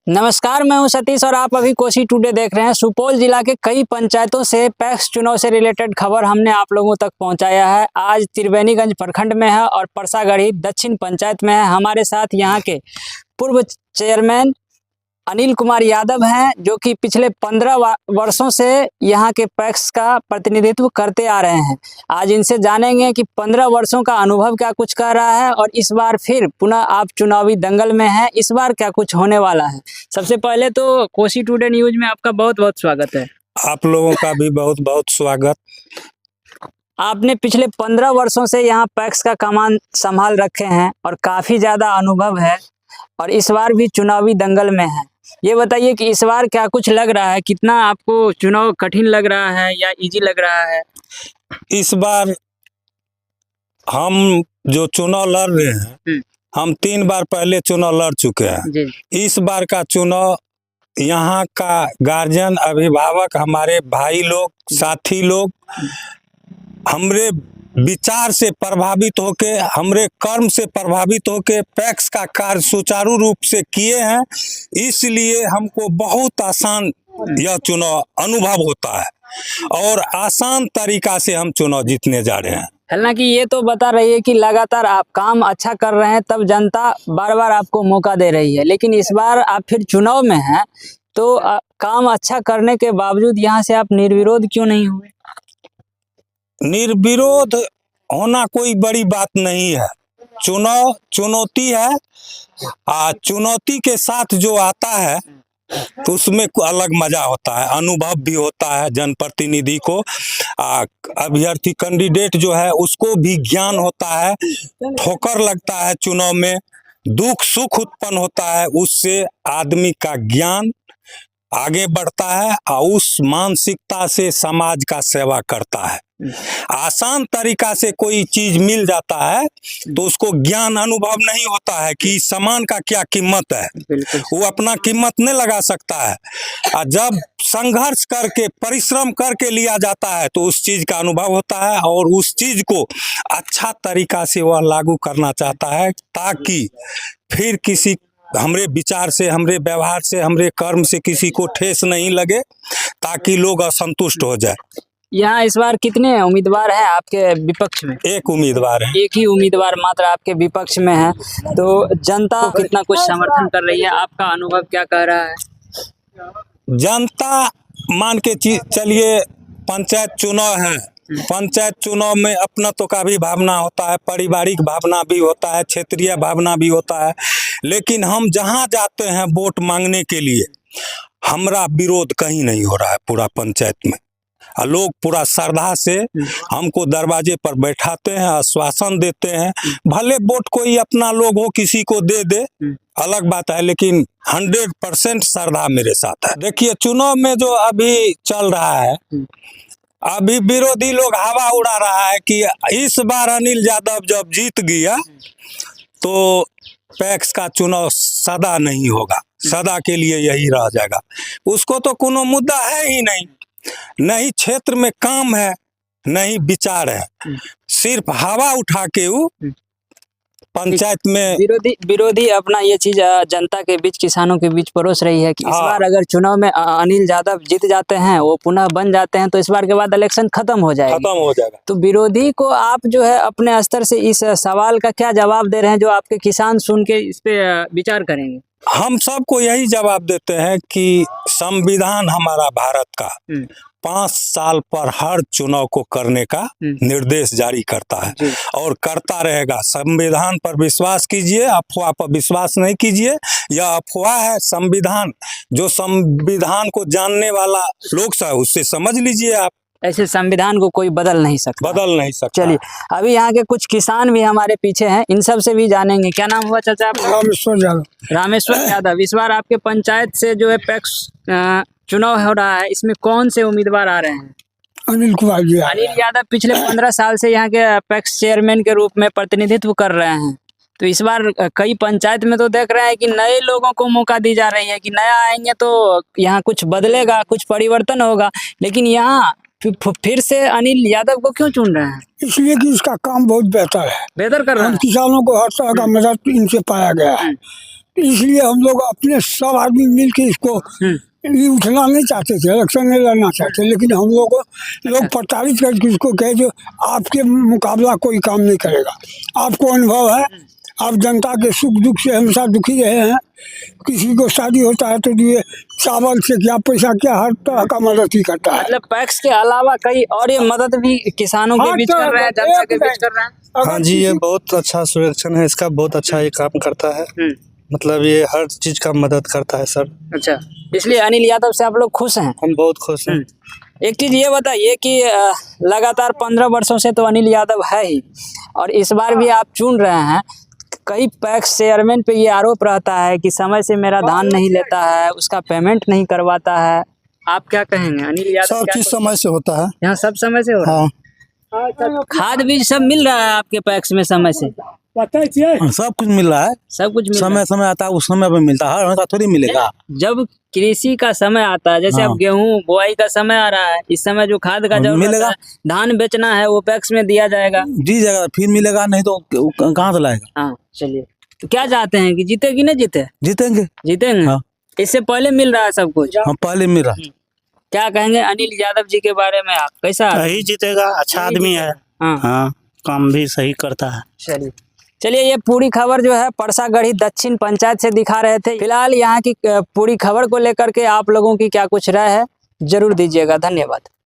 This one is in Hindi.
नमस्कार, मैं हूं सतीश और आप अभी कोसी टुडे देख रहे हैं। सुपौल जिला के कई पंचायतों से पैक्स चुनाव से रिलेटेड खबर हमने आप लोगों तक पहुंचाया है। आज त्रिवेणीगंज प्रखंड में है और परसागढ़ी दक्षिण पंचायत में है। हमारे साथ यहां के पूर्व चेयरमैन अनिल कुमार यादव हैं, जो कि पिछले 15 वर्षों से यहाँ के पैक्स का प्रतिनिधित्व करते आ रहे हैं। आज इनसे जानेंगे कि 15 वर्षों का अनुभव क्या कुछ कह रहा है और इस बार फिर पुनः आप चुनावी दंगल में हैं, इस बार क्या कुछ होने वाला है। सबसे पहले तो कोसी टुडे न्यूज में आपका बहुत बहुत स्वागत है। आप लोगों का भी बहुत बहुत स्वागत। आपने पिछले 15 वर्षों से यहाँ पैक्स का कमान संभाल रखे हैं और काफी ज्यादा अनुभव है और इस बार भी चुनावी दंगल में है। ये बताइए कि इस बार क्या कुछ लग रहा है, कितना आपको चुनाव कठिन लग रहा है या इजी लग रहा है? इस बार हम जो चुनाव लड़ रहे हैं, हम 3 बार पहले चुनाव लड़ चुके हैं। इस बार का चुनाव यहाँ का गार्जियन, अभिभावक, हमारे भाई लोग, साथी लोग हमरे विचार से प्रभावित होके, हमरे कर्म से प्रभावित होके पैक्स का कार्य सुचारू रूप से किए हैं। इसलिए हमको बहुत आसान यह चुनाव अनुभव होता है और आसान तरीका से हम चुनाव जीतने जा रहे हैं। हालांकि ये तो बता रही है कि लगातार आप काम अच्छा कर रहे हैं, तब जनता बार बार आपको मौका दे रही है, लेकिन इस बार आप फिर चुनाव में हैं तो काम अच्छा करने के बावजूद यहाँ से आप निर्विरोध क्यों नहीं हुए? निर्विरोध होना कोई बड़ी बात नहीं है। चुनाव चुनौती है। चुनौती के साथ जो आता है तो उसमें अलग मजा होता है, अनुभव भी होता है। जनप्रतिनिधि को, अभ्यर्थी कैंडिडेट जो है उसको भी ज्ञान होता है। ठोकर लगता है चुनाव में, दुख सुख उत्पन्न होता है, उससे आदमी का ज्ञान आगे बढ़ता है और उस मानसिकता से समाज का सेवा करता है। आसान तरीका से कोई चीज मिल जाता है तो उसको ज्ञान अनुभव नहीं होता है कि सामान का क्या कीमत है, वो अपना कीमत नहीं लगा सकता है। और जब संघर्ष करके, परिश्रम करके लिया जाता है तो उस चीज का अनुभव होता है और उस चीज को अच्छा तरीका से वह लागू करना चाहता है, ताकि फिर किसी हमरे विचार से, हमरे व्यवहार से, हमरे कर्म से किसी को ठेस नहीं लगे, ताकि लोग असंतुष्ट हो जाए। यहाँ इस बार कितने उम्मीदवार हैं आपके विपक्ष में? एक उम्मीदवार है। एक ही उम्मीदवार मात्र आपके विपक्ष में है, तो जनता कितना कुछ समर्थन कर रही है, आपका अनुभव क्या कह रहा है? जनता मान के चलिए, पंचायत चुनाव है, पंचायत चुनाव में अपनत्व का भी भावना होता है, पारिवारिक भावना भी होता है, क्षेत्रीय भावना भी होता है। लेकिन हम जहाँ जाते हैं वोट मांगने के लिए, हमारा विरोध कहीं नहीं हो रहा है पूरा पंचायत में। लोग पूरा श्रद्धा से हमको दरवाजे पर बैठाते हैं, आश्वासन देते हैं। भले वोट कोई अपना लोग हो किसी को दे दे, अलग बात है, लेकिन 100% श्रद्धा मेरे साथ है। देखिए, चुनाव में जो अभी चल रहा है, अभी विरोधी लोग हवा उड़ा रहा है कि इस बार अनिल यादव जब जीत गया तो पैक्स का चुनाव सदा नहीं होगा, सदा के लिए यही रह जाएगा। उसको तो कोनो मुद्दा है ही नहीं, नहीं क्षेत्र में काम है, नहीं विचार है, सिर्फ हवा उठा के वो पंचायत में विरोधी अपना ये चीज जनता के बीच, किसानों के बीच परोस रही है कि इस बार अगर चुनाव में अनिल यादव जीत जाते हैं, वो पुनः बन जाते हैं, तो इस बार के बाद इलेक्शन खत्म हो जाएगा। तो विरोधी को आप जो है अपने स्तर से इस सवाल का क्या जवाब दे रहे हैं, जो आपके किसान सुन के इस पे विचार करेंगे? हम सबको यही जवाब देते हैं कि संविधान हमारा भारत का 5 साल पर हर चुनाव को करने का निर्देश जारी करता है और करता रहेगा। संविधान पर विश्वास कीजिए, अफवाह पर विश्वास नहीं कीजिए। यह अफवाह है। संविधान, जो संविधान को जानने वाला लोग है उससे समझ लीजिए आप। ऐसे संविधान को कोई बदल नहीं सकता। चलिए, अभी यहाँ के कुछ किसान भी हमारे पीछे हैं, इन सब से भी जानेंगे। क्या नाम हुआ चाचा आपका? रामेश्वर यादव। इस बार आपके पंचायत से जो है पैक्स चुनाव हो रहा है, इसमें कौन से उम्मीदवार आ रहे हैं? अनिल कुमार जी। अनिल यादव पिछले 15 साल से यहाँ के पैक्स चेयरमैन के रूप में प्रतिनिधित्व कर रहे हैं, तो इस बार कई पंचायत में तो देख रहे हैं कि नए लोगों को मौका दी जा रही है कि नया आएंगे तो यहाँ कुछ बदलेगा, कुछ परिवर्तन होगा, लेकिन यहाँ फिर से अनिल यादव को क्यों चुन रहे हैं? इसलिए कि उसका काम बहुत बेहतर है, बेहतर कर रहे हैं। किसानों को हर तरह का मदद इनसे पाया गया है। इसलिए हम लोग अपने सब आदमी मिल के इसको ये उठना नहीं चाहते थे, इलेक्शन नहीं लड़ना चाहते, लेकिन हम लोग प्रताड़ित करके उसको कहे जो आपके मुकाबला कोई काम नहीं करेगा, आपको अनुभव है, आप जनता के सुख दुख से हमेशा दुखी रहे हैं। किसी को शादी होता है तो ये चावल से क्या पैसा क्या हर तरह का मदद ही करता है। मतलब पैक्स के अलावा कई और ये मदद भी किसानों के बीच कर रहे हैं, जनता के बीच कर रहे हैं। हाँ जी, ये बहुत अच्छा संरक्षण है इसका, बहुत अच्छा ये काम करता है। मतलब ये हर चीज का मदद करता है सर। अच्छा, इसलिए अनिल यादव से आप लोग खुश हैं? हम बहुत खुश हैं। एक चीज ये बताइए कि लगातार 15 वर्षों से तो अनिल यादव है ही, और इस बार भी आप चुन रहे हैं। कई पैक्स चेयरमैन पे ये आरोप रहता है कि समय से मेरा धान नहीं लेता है, उसका पेमेंट नहीं करवाता है। आप क्या कहेंगे? अनिल यादव सब चीज समय से होता है यहाँ, सब समय से हो रहा है? खाद बीज सब मिल रहा है आपके पैक्स में समय से? सब कुछ मिल रहा है, सब कुछ मिल रहा है। समय समय आता है, उस समय पे मिलता है, हर हमेशा थोड़ी मिलेगा। जब कृषि का समय आता है, जैसे हाँ। अब गेहूं बुआई का समय आ रहा है, इस समय जो खाद का जरूरत मिलेगा। है, धान बेचना है, वो पैक्स में दिया जाएगा। दी जाएगा, फिर मिलेगा, नहीं तो कहाँ से लाएगा। हाँ, चलिए, तो क्या चाहते हैं कि जीते कि नहीं जीते? जीतेंगे। जीतेंगे। हाँ। इससे पहले मिल रहा है सब कुछ। हम पहले मिल रहा है। क्या कहेंगे अनिल यादव जी के बारे में आप? कैसा? सही जीतेगा, अच्छा आदमी है। हाँ, हाँ, काम भी सही करता है। चलिए, ये पूरी खबर जो है परसागढ़ी दक्षिण पंचायत से दिखा रहे थे। फिलहाल यहाँ की पूरी खबर को लेकर के आप लोगों की क्या कुछ राय है, जरूर दीजिएगा। धन्यवाद।